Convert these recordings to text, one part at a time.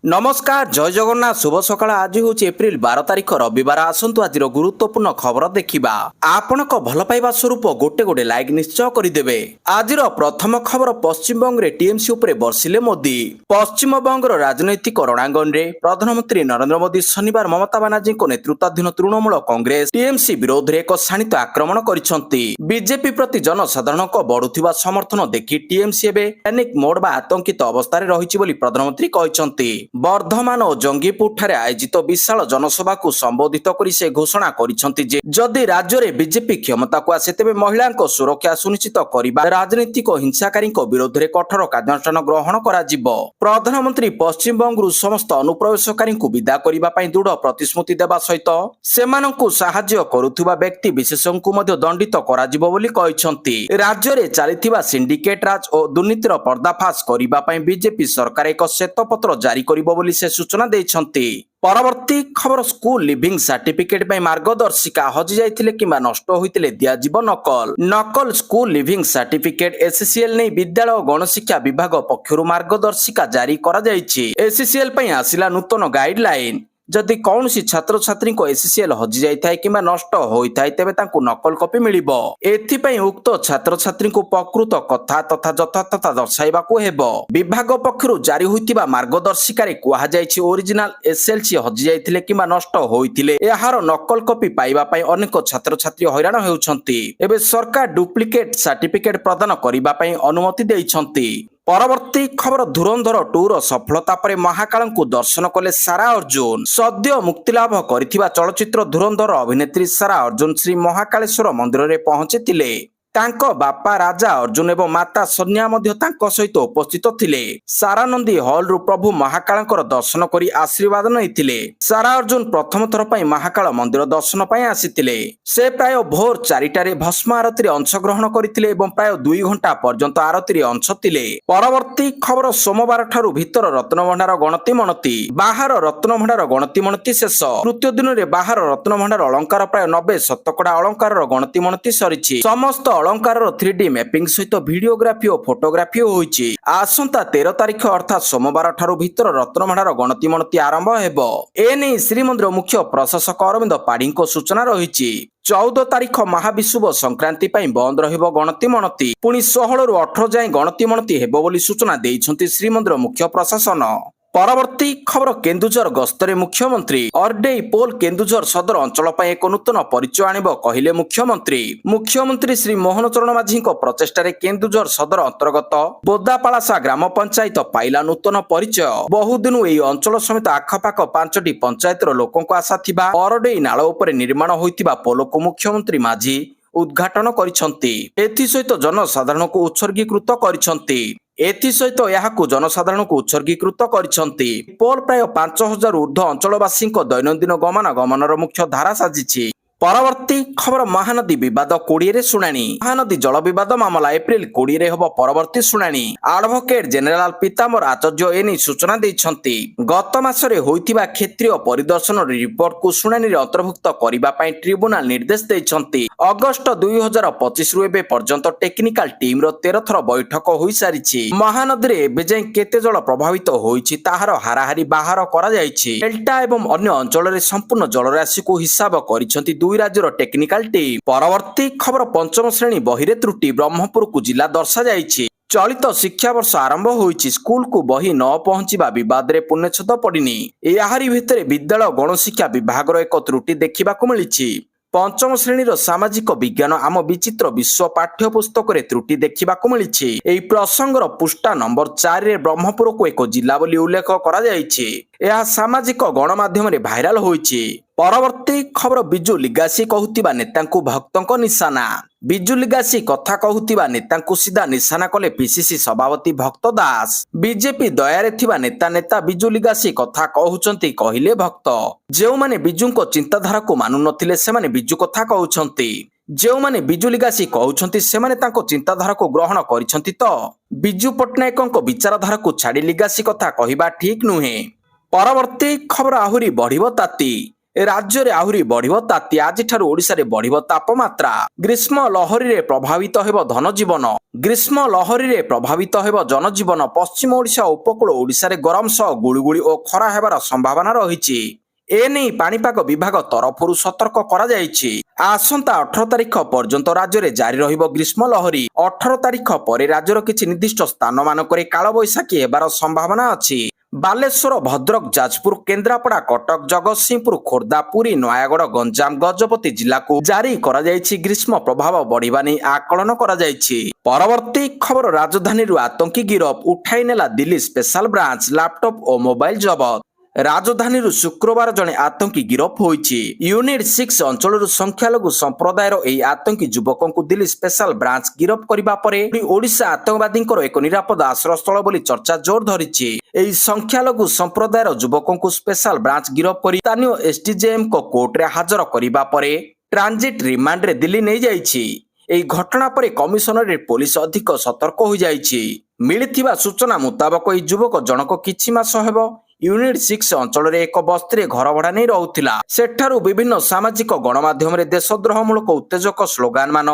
नमस्कार जय जगन्नाथ शुभ सकाळ आज हूँ एप्रिल 12 तारिख रविवार आसतु आज गुरुत्वपूर्ण खबर देखा आपणक भल पाइबा स्वरूप गोटे गोटे लाइक निश्चय करदे आज प्रथम खबर पश्चिमबंग में टीएमसी उपरे बर्षिले मोदी पश्चिमबंगर राजनैतिक रणांगन में प्रधानमंत्री नरेंद्र मोदी शनिवार ममता बानार्जी नेतृत्वाधीन तृणमूल कांग्रेस टीएमसी विरोध में एक शाणित आक्रमण करिसेंती बीजेपी प्रति जनसाधारण बढ़ुवा समर्थन देखि टीएमसी एबे पैनिक मोड बा आतंकित अवस्था रही बोली प्रधानमंत्री कहते बर्धमान और जंगीपुर ठारे आयोजित विशाल जनसभा को संबोधित करी से घोषणा करिसेंती जे जदि राज्य में बीजेपी क्षमता को आसे तेबे महिला सुरक्षा सुनिश्चित करने राजनीतिक हिंसाकारी विरोध में कठोर कार्यानुष्ठान ग्रहण कराजिबो। प्रधानमंत्री पश्चिमबंग समस्त अनुप्रवेशकारी विदा करने दृढ़ प्रतिश्रुति देवा सहित सेमानंकु साहाय्य करुवा व्यक्ति विशेषों को दंडित कराजिबो बोली कहिसेंती। राज्य में चलिथिबा सिंडिकेट राज और दुर्नीतिर पर्दाफाश करने बीजेपी सरकार एक श्वेतपत्र जारी करिबो बोली से सूचना देइछंती। परवर्ती खबर स्कूल लिविंग सर्टिफिकेट मार्गदर्शिका हजि जाइथिले किंबा नष्ट होइतिले दियाजिबो नकल स्कूल लिविंग सर्टिफिकेट एससीएल नै विद्यालय और गणशिक्षा विभाग पक्षरु मार्गदर्शिका जारी करा जाइछि। एससीएल पई आसिला नूतन गाइडलाइन जदि कौन सी छात्र छात्री को एससीएल हजि जाइथाय किंबा नष्ट होइथाय तेबे तांकु नकल कॉपी मिलिबो। एथिपई उक्त छात्र छात्री को प्रकृत कथा तथा यथार्थता दर्शाइबाकू हेबो। विभाग पक्षरु जारी होइतिबा मार्गदर्शिकारे कुहा जाइछि ओरिजिनल एसएलसी हजि जाइथिले किंबा नष्ट होइथिले एहार नकल कॉपी पाइबा पई अनेक छात्र छात्री हैरान हेउछंती। एबे सरकार डुप्लिकेट सर्टिफिकेट प्रदान करिबा पई अनुमति देइछंती। परवर्ती खबर धुरंधर 2 सफलता पर महाकाल को दर्शन कले सारा अर्जुन सद्य मुक्तिलाभ करिथिबा चलचित्र धुरंधर अभिनेत्री सारा अर्जुन श्री महाकालेश्वर मंदिर में पहुंचीथिले। तांको बापा राजा अर्जुन एवं माता सोनिया मध्य तांको सहित उपस्थित थिले। सारानंदी हॉल रु प्रभु महाकालंकर दर्शन करी आशीर्वाद नैथिले। सारा अर्जुन प्रथम थर पई महाकाल मंदिर दर्शन पई आसीथिले। से प्राय भोर 4टारे भस्म आरती रे अंशग्रहण करिथिले एवं प्राय 2 घंटा पर्यंत आरती रे अंश थिले। परवर्ती खबर सोमवार ठारू भीतर रत्नभंडार गणति मणति बाहर रत्नभंडार गणति मणति शेष। तृतीय दिन रे बाहर रत्नभंडार अलंकार प्राय 90 शतकड़ा अलंकार गणति मणति सरिछि। समस्त अलंकार 3D मैपिंग सहित वीडियोग्राफी और फोटोग्राफी होइछि। आसंता 13 तारिख अर्थात सोमवार ठारू भीतर रत्नभंडार गणति मणति आरंभ हेबो। एने श्रीमंदिर मुख्य प्रशासक अरविंद पाढ़ी सूचना रहिछि। 14 तारिख महाविषुव संक्रांति पई बंद रहिबो गणति मणति पुणी 16 रु 18 जाए गणति मणति हेबो बोली सूचना देइछंती श्रीमंदिर मुख्य प्रशासन। परवर्ती खबर केन्दुझर गस्तरे मुख्यमंत्री अरडेई पोल केन्दुझर सदर अंचल पर एक नूतन परिचय आनिब कहिले मुख्यमंत्री श्री मोहन चरण माझी प्रचेष्टार केन्दुझर सदर अंतर्गत बोदापालासा ग्राम पंचायत पाइला नूतन परिचय। बहुदिन यह अंचल समेत आखपाख 5टी पंचायतर लोकों आशा थिबा अरडेई नाल उपरे निर्माण होइतिबा पोल को मुख्यमंत्री माझी उद्घाटन करिसेंती। एथि सहित जनसाधारण को उत्सर्गीकृत करिसेंती। एथिसहित यहाकू जनसाधारण को उत्सर्गीकृत करिसेंती। पोल प्राय 5000 ऊर्ध्व अंचलवासी दैनंदिन गमनागमनर मुख्य धारा साजिछि। परवर्ती खबर महानदी विवाद 20 रे शुणाणी महानदी जल विवाद मामला एप्रिल 20 रे हबो परवर्ती शुणाणी। एडवोकेट जनरल पीताम्बर आचार्य एनी सूचना देइछंती। गत मासरे होइतिबा क्षेत्रीय परिदर्शन रिपोर्ट को शुणाणी रे अंतर्भुक्त करिबा पई ट्रिब्यूनल निर्देश देइछंती। अगस्त 2025 रु एबे पर्यंत टेक्निकल टीम रो 13 थर बैठक होई सारिछि। महानदी रे एबे जाय केते जल प्रभावित होइछि ताहार हाराहारी बाहर करा जाइछि। डेल्टा एवं अन्य अंचल रे संपूर्ण जलराशि को हिसाब करिसेंती राज्यर टेक्निकल टीम। परवर्ती खबर पंचम श्रेणी बहिरे त्रुटि ब्रह्मपुर को जिला दर्शा जाइछि। चलित शिक्षा वर्ष आरंभ होइछि स्कूल को बही न पहुंचीबा विवाद रे पुण्यछद पड़िनी। एहारी भितरे विद्यालय गणशिक्षा विभाग एक त्रुटि देखिबाकू मिलिछि। पंचम श्रेणीर सामाजिक विज्ञान आम विचित्र विश्व पाठ्यपुस्तक रे त्रुटि देखिबाकू मिलिछि। एही प्रसंगर पृष्ठा नंबर 4 रे ब्रह्मपुर को एक जिला बोली उल्लेख करा जाइछि। यह सामाजिक गणमाध्यम रे भाइराल होइछि। परवर्ती खबर बिजु लिगासी कहूतिबा नेतांकु भक्तंक निशाना। बिजु लिगासी कथा कहूतिबा नेतांकु सीधा निशाना कले पीसीसी सभापति भक्त दास। बीजेपी दयारे थिबा नेता बिजु लिगासी कथा कहउचंती कहिले भक्त। जेउ माने बिजुंको चिंताधारा को मानु नथिले से माने बिजु कथा कहउचंती। जेउ माने बिजु लिगासी कहउचंती से माने तांको चिंताधारा को ग्रहण करिसंती तो बिजु पटनायकंको विचारधारा को छाडी लिगासी कथा कहिबा ठीक नुहे। परवर्ती खबर आहुरी बढ़िबो ताती। ରାଜ୍ୟରେ ଆହୁରି ବଢିବ ତାତି। ଆଜିଠାରୁ ଓଡ଼ିଶାରେ ବଢିବ ତାପମାତ୍ରା। ଗ୍ରୀଷ୍ମ ଲହରୀରେ ପ୍ରଭାବିତ ହେବ ଧନଜୀବନ। ଗ୍ରୀଷ୍ମ ଲହରୀରେ ପ୍ରଭାବିତ ହେବ ଜନଜୀବନ। ପଶ୍ଚିମ ଓଡ଼ିଶା ଓ ଉପକୂଳ ଓଡ଼ିଶାରେ ଗରମ ସହ ଗୁଳୁଗୁଳି ଓ ଖରା ହେବାର ସମ୍ଭାବନା ରହିଛି। ଏନେଇ ପାଣିପାଗ ବିଭାଗ ତରଫରୁ ସତର୍କ କରାଯାଇଛି। ଆସନ୍ତା 18 ତାରିଖ ପର୍ଯ୍ୟନ୍ତ ରାଜ୍ୟରେ ଜାରି ରହିବ ଗ୍ରୀଷ୍ମ ଲହରୀ। 18 ତାରିଖ ପରେ ରାଜ୍ୟର କିଛି ନିର୍ଦ୍ଦିଷ୍ଟ ସ୍ଥାନମାନଙ୍କରେ କାଳବୈଶାଖୀ ହେବାର ସମ୍ଭାବନା ଅଛି। ବାଲେଶ୍ୱର, ଭଦ୍ରକ, ଯାଜପୁର, କେନ୍ଦ୍ରାପଡ଼ା, କଟକ, ଜଗତସିଂହପୁର, ଖୋର୍ଦ୍ଧା, ପୁରୀ, ନୟାଗଡ଼, ଗଞ୍ଜାମ, ଗଜପତି ଜିଲ୍ଲାକୁ ଜାରି କରାଯାଇଛି ଗ୍ରୀଷ୍ମ ପ୍ରଭାବ ବଢ଼ିବା ନେଇ ଆକଳନ କରାଯାଇଛି। ପରବର୍ତ୍ତୀ ଖବର, ରାଜଧାନୀରୁ ଆତଙ୍କୀ ଗିରଫ, ଉଠାଇ ନେଲା ଦିଲ୍ଲୀ ସ୍ପେଶାଲ ବ୍ରାଞ୍ଚ, ଲାପଟପ୍ ଓ ମୋବାଇଲ ଜବତ। ରାଜଧାନୀରୁ ଶୁକ୍ରବାର ଜଣେ ଆତଙ୍କୀ ଗିରଫ ହୋଇଛି। ୟୁନିଟ୍ 6 ଅଞ୍ଚଳରୁ ସଂଖ୍ୟାଲଘୁ ସମ୍ପ୍ରଦାୟର ଏହି ଆତଙ୍କୀ ଯୁବକଙ୍କୁ ଦିଲ୍ଲୀ ସ୍ପେଶାଲ ବ୍ରାଞ୍ଚ ଗିରଫ କରିବା ପରେ ଓଡ଼ିଶା ଆତଙ୍କବାଦୀଙ୍କର ଏକ ନିରାପଦ ଆଶ୍ରୟସ୍ଥଳ ବୋଲି ଚର୍ଚ୍ଚା ଜୋର ଧରିଛି। ଏହି ସଂଖ୍ୟାଲଘୁ ସମ୍ପ୍ରଦାୟର ଯୁବକଙ୍କୁ ସ୍ପେଶାଲ ବ୍ରାଞ୍ଚ ଗିରଫ କରି ସ୍ଥାନୀୟ ଏସ୍ଡିଜେଏମ୍ଙ୍କ କୋର୍ଟରେ ହାଜର କରିବା ପରେ ଟ୍ରାନଜିଟ୍ ରିମାଣ୍ଡରେ ଦିଲ୍ଲୀ ନେଇଯାଇଛି। ଏହି ଘଟଣା ପରେ କମିଶନରେଟ୍ ପୋଲିସ ଅଧିକ ସତର୍କ ହୋଇଯାଇଛି। ମିଳିଥିବା ସୂଚନା ମୁତାବକ ଏହି ଯୁବକ ଜଣକ କିଛି ମାସ ହେବ ୟୁନିଟ୍ 6 ଅଞ୍ଚଳରେ ଏକ ବସ୍ତିରେ ଘର ଭଡ଼ା ନେଇ ରହୁଥିଲା। ସେଠାରୁ ବିଭିନ୍ନ ସାମାଜିକ ଗଣମାଧ୍ୟମରେ ଦେଶଦ୍ରୋହମୂଳକ ଉତ୍ତେଜକ ସ୍ଲୋଗାନମାନ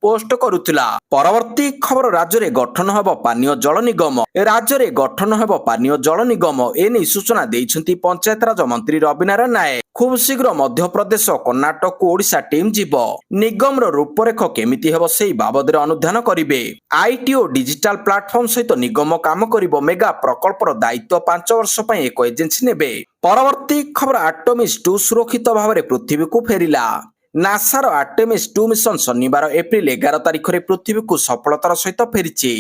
ପୋଷ୍ଟ କରୁଥିଲା। ପରବର୍ତ୍ତୀ ଖବର, ରାଜ୍ୟରେ ଗଠନ ହେବ ପାନୀୟ ଜଳ ନିଗମ। ରାଜ୍ୟରେ ଗଠନ ହେବ ପାନୀୟ ଜଳ ନିଗମ। ଏନେଇ ସୂଚନା ଦେଇଛନ୍ତି ପଞ୍ଚାୟତରାଜ ମନ୍ତ୍ରୀ ରବି ନାରାୟଣ ନାୟକ। ଖୁବ୍ ଶୀଘ୍ର ମଧ୍ୟପ୍ରଦେଶ, କର୍ଣ୍ଣାଟକକୁ ଓଡ଼ିଶା ଟିମ୍ ଯିବ। ନିଗମର ରୂପରେଖ କେମିତି ହେବ ସେହି ବାବଦରେ ଅନୁଧ୍ୟାନ କରିବେ। ଆଇଟି ଓ ଡିଜିଟାଲ ପ୍ଲାଟଫର୍ମ ସହିତ ନିଗମ କାମ କରିବ। ମେଗା ପ୍ରକଳ୍ପର ଦାୟିତ୍ୱ 5 ବର୍ଷ ପାଇଁ ଏକ ଏଜେନ୍ସି ନେବେ। ପରବର୍ତ୍ତୀ ଖବର, ଆର୍ଟେମିସ୍ 2 ସୁରକ୍ଷିତ ଭାବରେ ପୃଥିବୀକୁ ଫେରିଲା। ନାସାର ଆର୍ଟେମିସ୍ 2 ମିଶନ ଶନିବାର ଏପ୍ରିଲ 11 ତାରିଖରେ ପୃଥିବୀକୁ ସଫଳତାର ସହିତ ଫେରିଛି।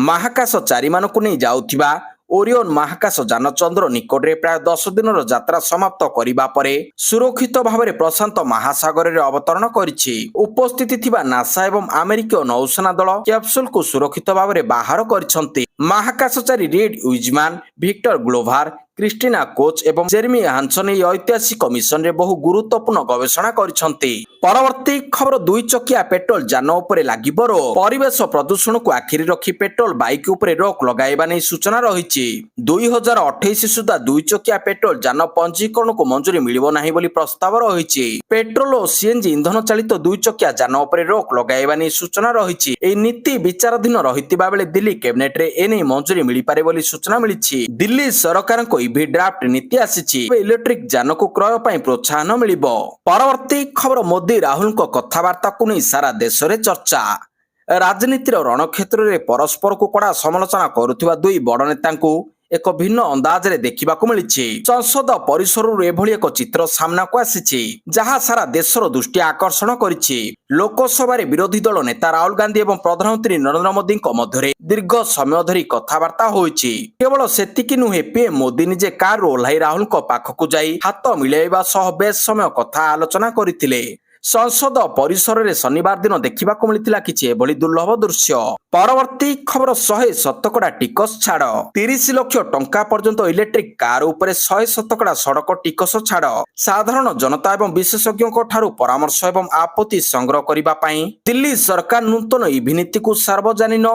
ମହାକାଶଚାରୀମାନଙ୍କୁ ନେଇ ଯାଉଥିବା ଓରିଓନ ମହାକାଶ ଯାନ ଚନ୍ଦ୍ର ନିକଟରେ ପ୍ରାୟ 10 ଦିନର ଯାତ୍ରା ସମାପ୍ତ କରିବା ପରେ ସୁରକ୍ଷିତ ଭାବରେ ପ୍ରଶାନ୍ତ ମହାସାଗରରେ ଅବତରଣ କରିଛି। ଉପସ୍ଥିତି ଥିବା ନାସା ଏବଂ ଆମେରିକୀୟ ନୌସେନା ଦଳ କ୍ୟାପସୁଲକୁ ସୁରକ୍ଷିତ ଭାବରେ ବାହାର କରିଛନ୍ତି। ମହାକାଶଚାରୀ ରିଡ୍ ୱିଜମ୍ୟାନ, ଭିକ୍ଟର ଗ୍ଲୋଭାର, କ୍ରିଷ୍ଟିନା କୋଚ୍ ଏବଂ ଜେରେମି ହାନସନ୍ ଏହି ଐତିହାସିକ ମିଶନରେ ବହୁ ଗୁରୁତ୍ୱପୂର୍ଣ୍ଣ ଗବେଷଣା କରିଛନ୍ତି। ପରବର୍ତ୍ତୀ ଖବର, 2 ଚକିଆ ପେଟ୍ରୋଲ ଯାନ ଉପରେ ଲାଗିବ ରୋକ। ପରିବେଶ ପ୍ରଦୂଷଣକୁ ଆଖିରେ ରଖି ପେଟ୍ରୋଲ ବାଇକ୍ ଉପରେ ରୋକ ଲଗାଇବା ନେଇ ସୂଚନା ରହିଛି। 2028 ସୁଦ୍ଧା 2 ଚକିଆ ପେଟ୍ରୋଲ ଯାନ ପଞ୍ଜୀକରଣକୁ ମଞ୍ଜୁରୀ ମିଳିବ ନାହିଁ ବୋଲି ପ୍ରସ୍ତାବ ରହିଛି। ପେଟ୍ରୋଲ ଓ ସିଏନ୍ଜି ଇନ୍ଧନ ଚାଳିତ 2 ଚକିଆ ଯାନ ଉପରେ ରୋକ ଲଗାଇବା ନେଇ ସୂଚନା ରହିଛି। ଏହି ନୀତି ବିଚାରାଧୀନ ରହିଥିବା ବେଳେ ଦିଲ୍ଲୀ କ୍ୟାବିନେଟରେ ଏନେଇ ମଞ୍ଜୁରୀ ମିଳିପାରେ ବୋଲି ସୂଚନା ମିଳିଛି। ଦିଲ୍ଲୀ ସରକାରଙ୍କ ଇଭି ଡ୍ରାଫ୍ଟ ନୀତି ଆସିଛି। ଇଲେକ୍ଟ୍ରିକ ଯାନକୁ କ୍ରୟ ପାଇଁ ପ୍ରୋତ୍ସାହନ ମିଳିବ। ପରବର୍ତ୍ତୀ ଖବର, ମୋଦି ରାହୁଲଙ୍କ କଥାବାର୍ତ୍ତାକୁ ନେଇ ସାରା ଦେଶରେ ଚର୍ଚ୍ଚା। ରାଜନୀତିର ରଣକ୍ଷେତ୍ରରେ ପରସ୍ପରକୁ କଡ଼ା ସମାଲୋଚନା କରୁଥିବା ଦୁଇ ବଡ଼ ନେତାଙ୍କୁ ଏକ ଭିନ୍ନ ଅନ୍ଦାଜରେ ଦେଖିବାକୁ ମିଳିଛି। ସଂସଦ ପରିସରରୁ ଏଭଳି ଏକ ଚିତ୍ର ସାମ୍ନାକୁ ଆସିଛି ଯାହା ସାରା ଦେଶର ଦୃଷ୍ଟି ଆକର୍ଷଣ କରିଛି। ଲୋକସଭାରେ ବିରୋଧୀ ଦଳ ନେତା ରାହୁଲ ଗାନ୍ଧୀ ଏବଂ ପ୍ରଧାନମନ୍ତ୍ରୀ ନରେନ୍ଦ୍ର ମୋଦିଙ୍କ ମଧ୍ୟରେ ଦୀର୍ଘ ସମୟ ଧରି କଥାବାର୍ତ୍ତା ହୋଇଛି। କେବଳ ସେତିକି ନୁହେଁ, ପିଏମ୍ ମୋଦି ନିଜେ କାରରୁ ଓହ୍ଲାଇ ରାହୁଲଙ୍କ ପାଖକୁ ଯାଇ ହାତ ମିଳାଇବା ସହ ବେଶ ସମୟ କଥା ଆଲୋଚନା କରିଥିଲେ। ସଂସଦ ପରିସରରେ ଶନିବାର ଦିନ ଦେଖିବାକୁ ମିଳିଥିଲା କିଛି ଏଭଳି ଦୁର୍ଲଭ ଦୃଶ୍ୟ। ପରବର୍ତ୍ତୀ ଖବର, 100% ଟିକସ ଛାଡ଼। 30 ଲକ୍ଷ ଟଙ୍କା ପର୍ଯ୍ୟନ୍ତ ଇଲେକ୍ଟ୍ରିକ କାର ଉପରେ 100% ସଡ଼କ ଟିକସ ଛାଡ଼। ସାଧାରଣ ଜନତା ଏବଂ ବିଶେଷଜ୍ଞଙ୍କ ଠାରୁ ପରାମର୍ଶ ଏବଂ ଆପତ୍ତି ସଂଗ୍ରହ କରିବା ପାଇଁ ଦିଲ୍ଲୀ ସରକାର ନୂତନ ଇଭି ନୀତିକୁ ସାର୍ବଜନୀନ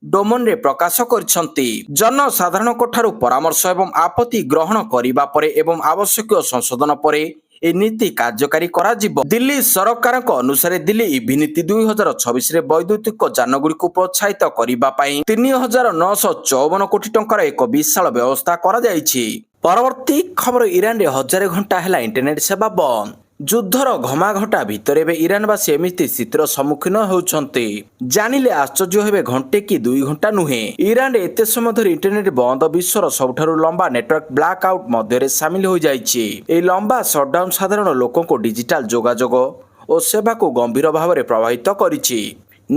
ଡୋମନରେ ପ୍ରକାଶ କରିଛନ୍ତି। ଜନସାଧାରଣଙ୍କ ଠାରୁ ପରାମର୍ଶ ଏବଂ ଆପତ୍ତି ଗ୍ରହଣ କରିବା ପରେ ଏବଂ ଆବଶ୍ୟକୀୟ ସଂଶୋଧନ ପରେ ଏହି ନୀତି କାର୍ଯ୍ୟକାରୀ କରାଯିବ। ଦିଲ୍ଲୀ ସରକାରଙ୍କ ଅନୁସାରେ ଦିଲ୍ଲୀ ଇଭି ନୀତି 2026ରେ ବୈଦ୍ୟୁତିକ ଯାନଗୁଡ଼ିକୁ ପ୍ରୋତ୍ସାହିତ କରିବା ପାଇଁ 3,954 କୋଟି ଟଙ୍କାର ଏକ ବିଶାଳ ବ୍ୟବସ୍ଥା କରାଯାଇଛି। ପରବର୍ତ୍ତୀ ଖବର, ଇରାନରେ 1000 ଘଣ୍ଟା ହେଲା ଇଣ୍ଟରନେଟ ସେବା ବନ୍ଦ। ଯୁଦ୍ଧର ଘମାଘଟା ଭିତରେ ଏବେ ଇରାନବାସୀ ଏମିତି ସ୍ଥିତିର ସମ୍ମୁଖୀନ ହେଉଛନ୍ତି ଜାଣିଲେ ଆଶ୍ଚର୍ଯ୍ୟ ହେବେ। ଘଣ୍ଟେ କି 2 ଘଣ୍ଟା ନୁହେଁ, ଇରାନରେ ଏତେ ସମୟ ଧରି ଇଣ୍ଟରନେଟ ବନ୍ଦ ବିଶ୍ୱର ସବୁଠାରୁ ଲମ୍ବା ନେଟୱାର୍କ ବ୍ଲାକ୍ ଆଉଟ୍ ମଧ୍ୟରେ ସାମିଲ ହୋଇଯାଇଛି। ଏହି ଲମ୍ବା ସଟ୍ଡାଉନ ସାଧାରଣ ଲୋକଙ୍କ ଡିଜିଟାଲ ଯୋଗାଯୋଗ ଓ ସେବାକୁ ଗମ୍ଭୀର ଭାବରେ ପ୍ରଭାବିତ କରିଛି।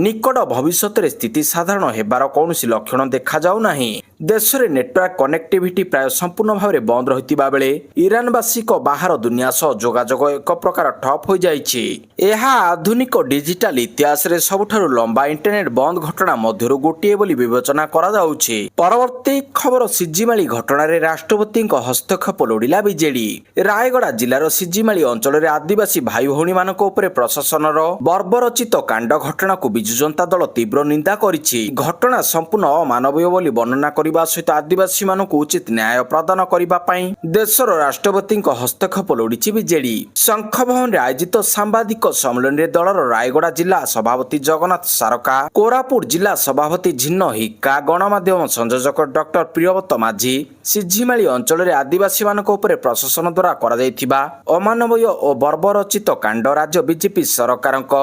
ନିକଟ ଭବିଷ୍ୟତରେ ସ୍ଥିତି ସାଧାରଣ ହେବାର କୌଣସି ଲକ୍ଷଣ ଦେଖାଯାଉନାହିଁ। ଦେଶରେ ନେଟୱାର୍କ କନେକ୍ଟିଭିଟି ପ୍ରାୟ ସମ୍ପୂର୍ଣ୍ଣ ଭାବରେ ବନ୍ଦ ରହିଥିବା ବେଳେ ଇରାନବାସୀଙ୍କ ବାହାର ଦୁନିଆ ସହ ଯୋଗାଯୋଗ ଏକ ପ୍ରକାର ଠପ୍ ହୋଇଯାଇଛି। ଏହା ଆଧୁନିକ ଡିଜିଟାଲ ଇତିହାସରେ ସବୁଠାରୁ ଲମ୍ବା ଇଣ୍ଟରନେଟ ବନ୍ଦ ଘଟଣା ମଧ୍ୟରୁ ଗୋଟିଏ ବୋଲି ବିବେଚନା କରାଯାଉଛି। ପରବର୍ତ୍ତୀ ଖବର, ସିଜିମାଳି ଘଟଣାରେ ରାଷ୍ଟ୍ରପତିଙ୍କ ହସ୍ତକ୍ଷେପ ଲୋଡ଼ିଲା ବିଜେଡି। ରାୟଗଡ଼ା ଜିଲ୍ଲାର ସିଜିମାଳି ଅଞ୍ଚଳରେ ଆଦିବାସୀ ଭାଇ ଭଉଣୀମାନଙ୍କ ଉପରେ ପ୍ରଶାସନର ବର୍ବରୋଚିତ କାଣ୍ଡ ଘଟଣାକୁ ବିଜୁ ଜନତା ଦଳ ତୀବ୍ର ନିନ୍ଦା କରିଛି। ଘଟଣା ସମ୍ପୂର୍ଣ୍ଣ ଅମାନବୀୟ ବୋଲି ବର୍ଣ୍ଣନା କରି କରିବା ସହିତ ଆଦିବାସୀମାନଙ୍କୁ ଉଚିତ ନ୍ୟାୟ ପ୍ରଦାନ କରିବା ପାଇଁ ଦେଶର ରାଷ୍ଟ୍ରପତିଙ୍କ ହସ୍ତକ୍ଷେପ ଲୋଡ଼ିଛି ବିଜେଡି। ଶଙ୍ଖ ଭବନରେ ଆୟୋଜିତ ସାମ୍ବାଦିକ ସମ୍ମିଳନୀରେ ଦଳର ରାୟଗଡ଼ା ଜିଲ୍ଲା ସଭାପତି ଜଗନ୍ନାଥ ସାରକା, କୋରାପୁଟ ଜିଲ୍ଲା ସଭାପତି ଝିନ୍ନ ହିକା, ଗଣମାଧ୍ୟମ ସଂଯୋଜକ ଡକ୍ଟର ପ୍ରିୟବ୍ରତ ମାଝୀ ସିଝିମାଳି ଅଞ୍ଚଳରେ ଆଦିବାସୀମାନଙ୍କ ଉପରେ ପ୍ରଶାସନ ଦ୍ୱାରା କରାଯାଇଥିବା ଅମାନବୀୟ ଓ ବର୍ବରଚିତ କାଣ୍ଡ ରାଜ୍ୟ ବିଜେପି ସରକାରଙ୍କ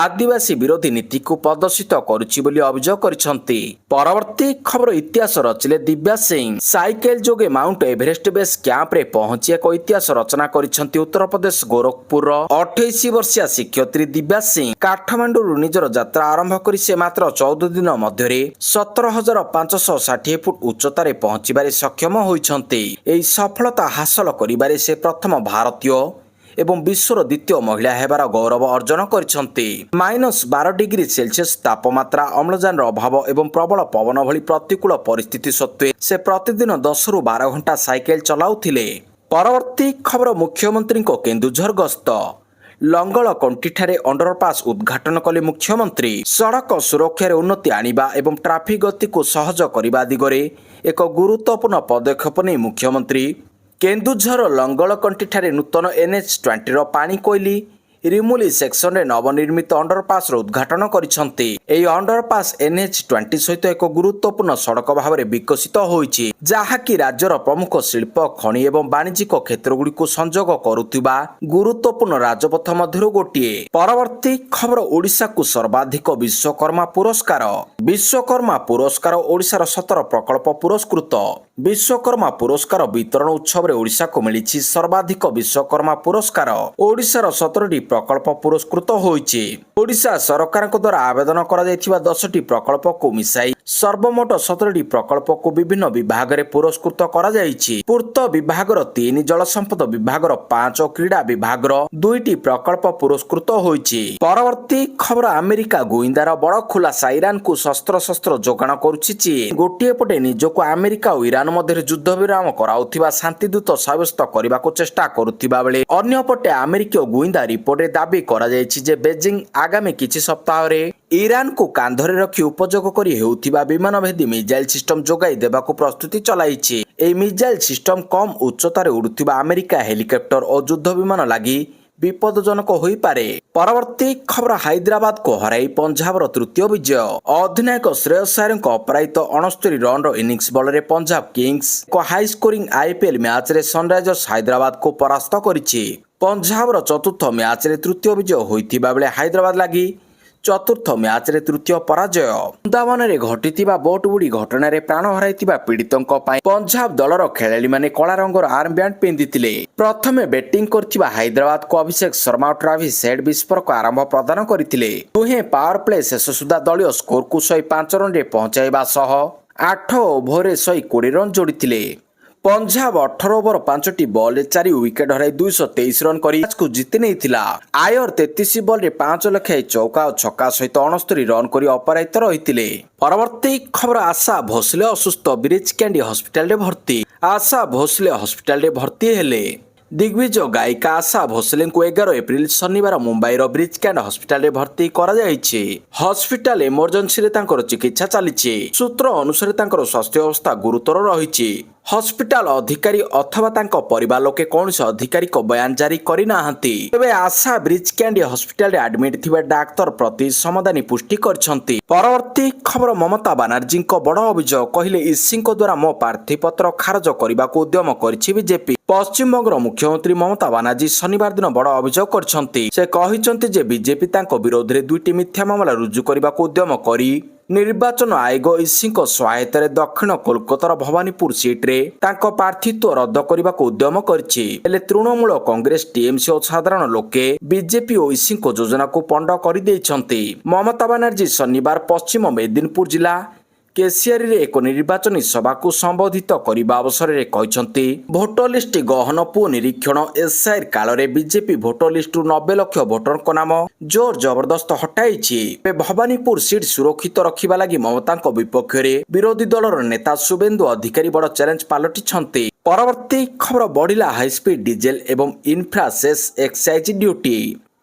ଆଦିବାସୀ ବିରୋଧୀ ନୀତିକୁ ପ୍ରଦର୍ଶିତ କରୁଛି ବୋଲି ଅଭିଯୋଗ କରିଛନ୍ତି। ପରବର୍ତ୍ତୀ ଖବର ଇତିହାସ ରଚିଲେ ଦିବ୍ୟା ସିଂ। ସାଇକେଲ ଯୋଗେ ମାଉଣ୍ଟ ଏଭରେଷ୍ଟ ବେସ୍ କ୍ୟାମ୍ପରେ ପହଞ୍ଚି ଏକ ଇତିହାସ ରଚନା କରିଛନ୍ତି ଉତ୍ତରପ୍ରଦେଶ ଗୋରଖପୁରର 28 ବର୍ଷିଆ ଶିକ୍ଷୟିତ୍ରୀ ଦିବ୍ୟା ସିଂ। କାଠମାଣ୍ଡୁରୁ ନିଜର ଯାତ୍ରା ଆରମ୍ଭ କରି ସେ ମାତ୍ର 14 ଦିନ ମଧ୍ୟରେ 17,560 ଫୁଟ ଉଚ୍ଚତାରେ ପହଞ୍ଚିବାରେ ସକ୍ଷମ ହୋଇଛନ୍ତି। ଏହି ସଫଳତା ହାସଲ କରିବାରେ ସେ ପ୍ରଥମ ଭାରତୀୟ ଏବଂ ବିଶ୍ୱର ଦ୍ୱିତୀୟ ମହିଳା ହେବାର ଗୌରବ ଅର୍ଜନ କରିଛନ୍ତି। -12 ଡିଗ୍ରୀ ସେଲସିୟସ୍ ତାପମାତ୍ରା, ଅମ୍ଳଜାନର ଅଭାବ ଏବଂ ପ୍ରବଳ ପବନ ଭଳି ପ୍ରତିକୂଳ ପରିସ୍ଥିତି ସତ୍ତ୍ୱେ ସେ ପ୍ରତିଦିନ 10ରୁ 12 ଘଣ୍ଟା ସାଇକେଲ ଚଲାଉଥିଲେ। ପରବର୍ତ୍ତୀ ଖବର ମୁଖ୍ୟମନ୍ତ୍ରୀଙ୍କ କେନ୍ଦୁଝର ଗସ୍ତ। ଲଙ୍ଗଳକଣ୍ଟିଠାରେ ଅଣ୍ଡରପାସ୍ ଉଦ୍ଘାଟନ କଲେ ମୁଖ୍ୟମନ୍ତ୍ରୀ। ସଡ଼କ ସୁରକ୍ଷାରେ ଉନ୍ନତି ଆଣିବା ଏବଂ ଟ୍ରାଫିକ୍ ଗତିକୁ ସହଜ କରିବା ଦିଗରେ ଏକ ଗୁରୁତ୍ୱପୂର୍ଣ୍ଣ ପଦକ୍ଷେପ ନେଇ ମୁଖ୍ୟମନ୍ତ୍ରୀ କେନ୍ଦୁଝର ଲଙ୍ଗଳକଣ୍ଟିଠାରେ ନୂତନ NH-20ର ପାଣି କୋଇଲି ରିମୁଲି ସେକ୍ସନରେ ନବନିର୍ମିତ ଅଣ୍ଡରପାସ୍ର ଉଦ୍ଘାଟନ କରିଛନ୍ତି। ଏହି ଅଣ୍ଡରପାସ୍ NH-20 ସହିତ ଏକ ଗୁରୁତ୍ୱପୂର୍ଣ୍ଣ ସଡ଼କ ଭାବରେ ବିକଶିତ ହୋଇଛି, ଯାହାକି ରାଜ୍ୟର ପ୍ରମୁଖ ଶିଳ୍ପ, ଖଣି ଏବଂ ବାଣିଜ୍ୟିକ କ୍ଷେତ୍ରଗୁଡ଼ିକୁ ସଂଯୋଗ କରୁଥିବା ଗୁରୁତ୍ୱପୂର୍ଣ୍ଣ ରାଜପଥ ମଧ୍ୟରୁ ଗୋଟିଏ। ପରବର୍ତ୍ତୀ ଖବର ଓଡ଼ିଶାକୁ ସର୍ବାଧିକ ବିଶ୍ୱକର୍ମା ପୁରସ୍କାର। ବିଶ୍ୱକର୍ମା ପୁରସ୍କାର ଓଡ଼ିଶାର 17 ପ୍ରକଳ୍ପ ପୁରସ୍କୃତ। ବିଶ୍ୱକର୍ମା ପୁରସ୍କାର ବିତରଣ ଉତ୍ସବରେ ଓଡ଼ିଶାକୁ ମିଳିଛି ସର୍ବାଧିକ ବିଶ୍ୱକର୍ମା ପୁରସ୍କାର। ଓଡ଼ିଶାର 17ଟି ପ୍ରକଳ୍ପ ପୁରସ୍କୃତ ହୋଇଛି। ଓଡ଼ିଶା ସରକାରଙ୍କ ଦ୍ୱାରା ଆବେଦନ କରାଯାଇଥିବା 10ଟି ପ୍ରକଳ୍ପକୁ ମିଶାଇ ସର୍ବମୋଟ 17ଟି ପ୍ରକଳ୍ପକୁ ବିଭିନ୍ନ ବିଭାଗରେ ପୁରସ୍କୃତ କରାଯାଇଛି। ପୂର୍ତ୍ତ ବିଭାଗର 3, ଜଳସମ୍ପଦ ବିଭାଗର 5 ଓ କ୍ରୀଡ଼ା ବିଭାଗର 2ଟି ପ୍ରକଳ୍ପ ପୁରସ୍କୃତ ହୋଇଛି। ପରବର୍ତ୍ତୀ ଖବର ଆମେରିକା ଗୁଇନ୍ଦାର ବଡ଼ ଖୁଲାସା। ଇରାନକୁ ଶସ୍ତ୍ର ଯୋଗାଣ କରୁଛି ଚୀନ। ଗୋଟିଏ ପଟେ ନିଜକୁ ଆମେରିକା ଓ ଇରାନ ମଧ୍ୟରେ ଯୁଦ୍ଧ ବିରାମ କରାଉଥିବା ଶାନ୍ତିଦୂତ ସାବ୍ୟସ୍ତ କରିବାକୁ ଚେଷ୍ଟା କରୁଥିବା ବେଳେ ଅନ୍ୟପଟେ ଆମେରିକୀୟ ଗୁଇନ୍ଦା ରିପୋର୍ଟରେ ଦାବି କରାଯାଇଛି ଯେ ବେଜିଂ ଆଗାମୀ କିଛି ସପ୍ତାହରେ ଇରାନକୁ କାନ୍ଧରେ ରଖି ଉପଯୋଗ କରି ହେଉଥିବା ବିମାନଭେଦୀ ମିଜାଇଲ ସିଷ୍ଟମ ଯୋଗାଇ ଦେବାକୁ ପ୍ରସ୍ତୁତି ଚଳାଇଛି। ଏହି ମିଜାଇଲ ସିଷ୍ଟମ କମ୍ ଉଚ୍ଚତାରେ ଉଡୁଥିବା ଆମେରିକା ହେଲିକପ୍ଟର ଓ ଯୁଦ୍ଧ ବିମାନ ଲାଗି ବିପଦଜନକ ହୋଇପାରେ। ପରବର୍ତ୍ତୀ ଖବର ହାଇଦ୍ରାବାଦକୁ ହରାଇ ପଞ୍ଜାବର ତୃତୀୟ ବିଜୟ। ଅଧିନାୟକ ଶ୍ରେୟସ ଆୟରଙ୍କ ଅପରାଜିତ 69 ରନ୍ର ଇନିଂସ ବଳରେ ପଞ୍ଜାବ କିଙ୍ଗସ୍ ଏକ ହାଇସ୍କୋରିଂ IPL ମ୍ୟାଚରେ ସନରାଇଜର୍ସ ହାଇଦ୍ରାବାଦକୁ ପରାସ୍ତ କରିଛି। ପଞ୍ଜାବର ଚତୁର୍ଥ ମ୍ୟାଚରେ ତୃତୀୟ ବିଜୟ ହୋଇଥିବା ବେଳେ ହାଇଦ୍ରାବାଦ ଲାଗି ଚତୁର୍ଥ ମ୍ୟାଚରେ ତୃତୀୟ ପରାଜୟ। ବୃନ୍ଦାବନରେ ଘଟିଥିବା ବୋଟ୍ ବୁଡି ଘଟଣାରେ ପ୍ରାଣ ହରାଇଥିବା ପୀଡ଼ିତଙ୍କ ପାଇଁ ପଞ୍ଜାବ ଦଳର ଖେଳାଳିମାନେ କଳା ରଙ୍ଗର ଆର୍ମବ୍ୟାଣ୍ଡ ପିନ୍ଧିଥିଲେ। ପ୍ରଥମେ ବ୍ୟାଟିଂ କରିଥିବା ହାଇଦ୍ରାବାଦକୁ ଅଭିଷେକ ଶର୍ମା ଓ ଟ୍ରାଭିସ୍ ହେଡ୍ ବିସ୍ଫୋରକ ଆରମ୍ଭ ପ୍ରଦାନ କରିଥିଲେ। ଦୁହେଁ ପାୱାର ପ୍ଲେ ଶେଷ ସୁଦ୍ଧା ଦଳୀୟ ସ୍କୋରକୁ 105 ରନରେ ପହଞ୍ଚାଇବା ସହ 8 ଓଭରରେ 120 ରନ୍ ଯୋଡ଼ିଥିଲେ। ପଞ୍ଜାବ 18 ଓଭର 5ଟି ବଲରେ 4 ୱିକେଟ ହରାଇ 223 ରନ୍ କରି ମ୍ୟାଚକୁ ଜିତି ନେଇଥିଲା। ଆୟର 33 ବଲରେ 5 ଲେଖାଏଁ ଚୌକା ଓ ଛକା ସହିତ 69 ରନ୍ କରି ଅପରାଜିତ ରହିଥିଲେ। ପରବର୍ତ୍ତୀ ଖବର ଆଶା ଭୋସଲେ ଅସୁସ୍ଥ, ବ୍ରିଚ୍ କ୍ୟାଣ୍ଡି ହସ୍ପିଟାଲରେ ଭର୍ତ୍ତି। ଆଶା ଭୋସଲେ ହସ୍ପିଟାଲରେ ଭର୍ତ୍ତି ହେଲେ। ଦିଗ୍ବିଜୟ ଗାୟିକା ଆଶା ଭୋସଲେଙ୍କୁ 11 ଏପ୍ରିଲ ଶନିବାର ମୁମ୍ବାଇର ବ୍ରିଚ୍ କ୍ୟାଣ୍ଡ ହସ୍ପିଟାଲରେ ଭର୍ତ୍ତି କରାଯାଇଛି। ହସ୍ପିଟାଲ ଏମର୍ଜେନ୍ସିରେ ତାଙ୍କର ଚିକିତ୍ସା ଚାଲିଛି। ସୂତ୍ର ଅନୁସାରେ ତାଙ୍କର ସ୍ୱାସ୍ଥ୍ୟ ଅବସ୍ଥା ଗୁରୁତର ରହିଛି। ହସ୍ପିଟାଲ ଅଧିକାରୀ ଅଥବା ତାଙ୍କ ପରିବାର ଲୋକେ କୌଣସି ଆଧିକାରିକ ବୟାନ ଜାରି କରିନାହାନ୍ତି। ତେବେ ଆଶା ବ୍ରିଚ୍ କ୍ୟାଣ୍ଡି ହସ୍ପିଟାଲରେ ଆଡମିଟ୍ ଥିବା ଡାକ୍ତର ପ୍ରତି ସମଦାନୀ ପୁଷ୍ଟି କରିଛନ୍ତି। ପରବର୍ତ୍ତୀ ଖବର ମମତା ବାନାର୍ଜୀଙ୍କ ବଡ଼ ଅଭିଯୋଗ। କହିଲେ ଇସିଙ୍କ ଦ୍ୱାରା ମୋ ପ୍ରାର୍ଥୀପତ୍ର ଖାରଜ କରିବାକୁ ଉଦ୍ୟମ କରିଛି ବିଜେପି। ପଶ୍ଚିମବଙ୍ଗର ମୁଖ୍ୟମନ୍ତ୍ରୀ ମମତା ବାନାର୍ଜୀ ଶନିବାର ଦିନ ବଡ଼ ଅଭିଯୋଗ କରିଛନ୍ତି। ସେ କହିଛନ୍ତି ଯେ ବିଜେପି ତାଙ୍କ ବିରୋଧରେ 2ଟି ମିଥ୍ୟା ମାମଲା ରୁଜୁ କରିବାକୁ ଉଦ୍ୟମ କରି ନିର୍ବାଚନ ଆୟୋଗ ଇସିଙ୍କ ସହାୟତାରେ ଦକ୍ଷିଣ କୋଲକାତାର ଭବାନୀପୁର ସିଟ୍ରେ ତାଙ୍କ ପ୍ରାର୍ଥୀତ୍ୱ ରଦ୍ଦ କରିବାକୁ ଉଦ୍ୟମ କରିଛି। ହେଲେ ତୃଣମୂଳ କଂଗ୍ରେସ, TMC ଓ ସାଧାରଣ ଲୋକେ ବିଜେପି ଓ ଇସିଙ୍କ ଯୋଜନାକୁ ପଣ୍ଡ କରିଦେଇଛନ୍ତି। ମମତା ବାନାର୍ଜୀ ଶନିବାର ପଶ୍ଚିମ ମେଦିନପୁର ଜିଲ୍ଲା କେସିଆରୀରେ ଏକ ନିର୍ବାଚନୀ ସଭାକୁ ସମ୍ବୋଧିତ କରିବା ଅବସରରେ କହିଛନ୍ତି, ଭୋଟର ଲିଷ୍ଟ ଗହନ ପୁଅ ନିରୀକ୍ଷଣ SIR କାଳରେ ବିଜେପି ଭୋଟର ଲିଷ୍ଟରୁ 90 ଲକ୍ଷ ଭୋଟରଙ୍କ ନାମ ଜୋର ଜବରଦସ୍ତ ହଟାଇଛି। ଏବେ ଭବାନୀପୁର ସିଟ୍ ସୁରକ୍ଷିତ ରଖିବା ଲାଗି ମମତାଙ୍କ ବିପକ୍ଷରେ ବିରୋଧୀ ଦଳର ନେତା ଶୁଭେନ୍ଦୁ ଅଧିକାରୀ ବଡ଼ ଚ୍ୟାଲେଞ୍ଜ ପାଲଟିଛନ୍ତି। ପରବର୍ତ୍ତୀ ଖବର ବଢ଼ିଲା ହାଇସ୍ପିଡ୍ ଡିଜେଲ ଏବଂ ଇନଫ୍ରା ସେସ୍ ଏକ୍ସାଇଜ ଡ୍ୟୁଟି।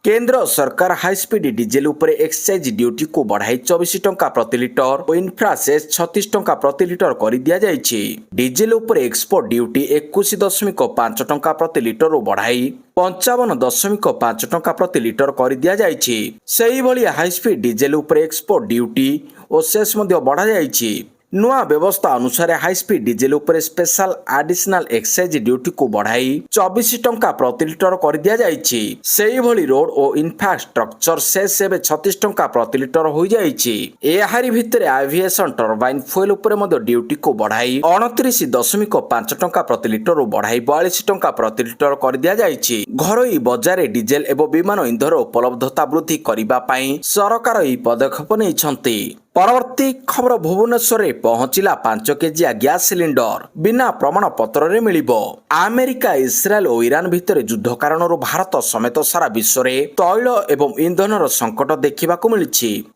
केंद्र सरकार हाईस्पीड डिजेल उपरे एक्साइज ड्यूटी को बढ़ाई 24 टंका प्रति लिटर और इन्फ्रासेस 36 टंका प्रति लिटर कर दिया जाइछि। डिजेल उपरे एक्सपोर्ट ड्यूटी 21.5 टंका प्रति लिटर बढ़ाई 55.5 टंका प्रति लिटर कर दिया जाइछि। सेही भली हाईस्पीड डिजेल उपरे एक्सपोर्ट ड्यूटी और सेस मध्य बढ़ा जाइछि। नुआ व्यवस्था अनुसार हाईस्पीड डिजेल उपरे स्पेशल एडिशनल एक्साइज ड्यूटी को बढ़ाई 24 टंका प्रति लिटर कर दिया जाइछि। सेही भली रोड और इंफ्रास्ट्रक्चर सेस एबे 36 टंका प्रति लिटर हो जाइछि। एहारी भितरे एविएशन टरबाइन फुएल उपरे मध्य ड्यूटी को बढ़ाई 29.5 टंका प्रति लिटर बढ़ाई 42 टंका प्रति लिटर कर दिया जाइछि। घरोई बजार डिजेल एवं विमान इंधन उपलब्धता वृद्धि करबा पई सरकार ई पदक्षेप नेइछन्ति। परवर्ती खबर भुवनेश्वर में पहुंचला 5 केजिया गैस सिलिंडर बिना प्रमाण पत्र रे मिलिबो। अमेरिका इस्राएल और ईरान भितर युद्ध कारण भारत समेत सारा विश्व में तैल एवं इंधन संकट देखा मिली।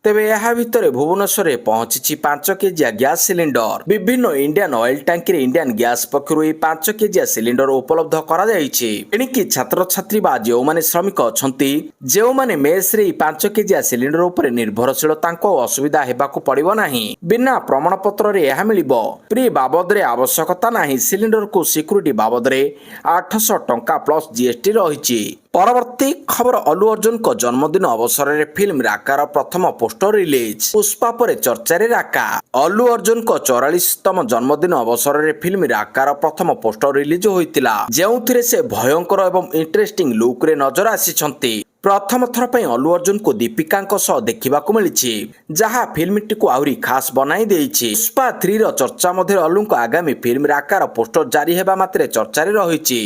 तेबे यह भितर भुवनेश्वर में पहुंची 5 केजिया गैस सिलिंडर। विभिन्न इंडियन ऑयल टैंकी इंडियन गैस पक्षर 5 केजिया सिलिंडर उपलब्ध करा एणिकी छात्र छात्री बा जो माने श्रमिक अछंती जो माने मेस रे 5 केजिया सिलिंडर उपर निर्भरशील तांको असुविधा हेबाकु पड़िबो नाही। बिना प्रमाण पत्र रे यह मिलिबो। प्री बाबद रे आवश्यकता नाही। सिलिंडर को सिक्यूरिटी बाबद रे 800 टंका प्लस जीएसटी रहिछि। परवर्ती खबर अल्लू अर्जुन को जन्मदिन अवसर में फिल्म राकार प्रथम पोस्टर रिलीज। पुष्पा पर चर्चा रे राका। अल्लू अर्जुन को 44तम जन्मदिन अवसर में फिल्म राकार प्रथम पोस्टर रिलीज होइतिला जेउथिरे से भयंकर एवं इंटरेस्टिंग लुक रे नजर आसीछंती। प्रथम थर पर अल्लू अर्जुन को दीपिका सह देखा मिली जहाँ फिल्म टी को आहरी खास बनाई देइछि। पुष्पा 3 चर्चा मध्य अल्लू आगामी फिल्म राकार पोस्टर जारी हेबा मात्रे चर्चा रे रहिछि।